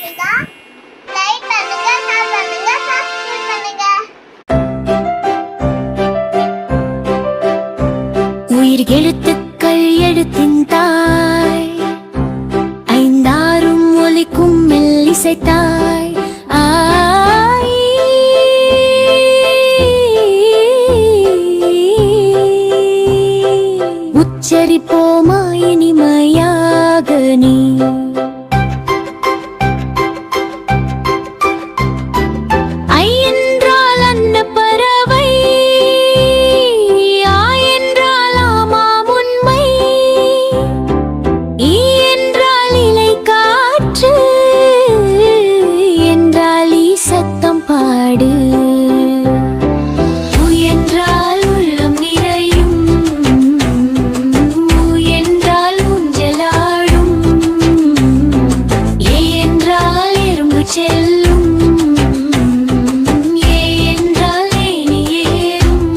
பண்ணுங்க, லைக் பண்ணுங்க, ஷேர் பண்ணுங்க, சப்ஸ்கிரைப் பண்ணுங்க. உயிர் எழுத்துக்கள் எழுத்தின் தாய், ஐந்தாறும் ஒலிக்கும் மெல்லிசை தாய். உச்சரிப்போமா இனிமையாக நீ. ஐ என்றால் அன்ன பறவை, ஆ என்றால் ஆமாம் உண்மை, ஈ என்றால் இலை காற்று, என்றால் ஈ சத்தம் பாடு. செல்லும் ஏ என்றால் ஏணி ஏறும்,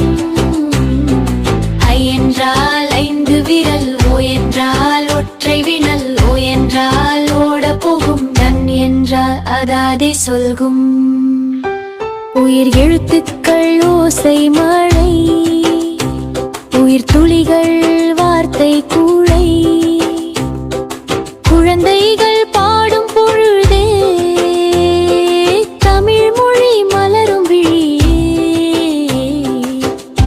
ஐ என்றால் ஐந்து விரல், ஓ என்றால் ஒற்றை விரல், ஓ என்றால் ஓட போகும், தன் என்றால் அதாதே சொல்கும். உயிர் எழுத்துக்கள் ஓசை மழை, உயிர் துளிகள் வார்த்தை கூழை.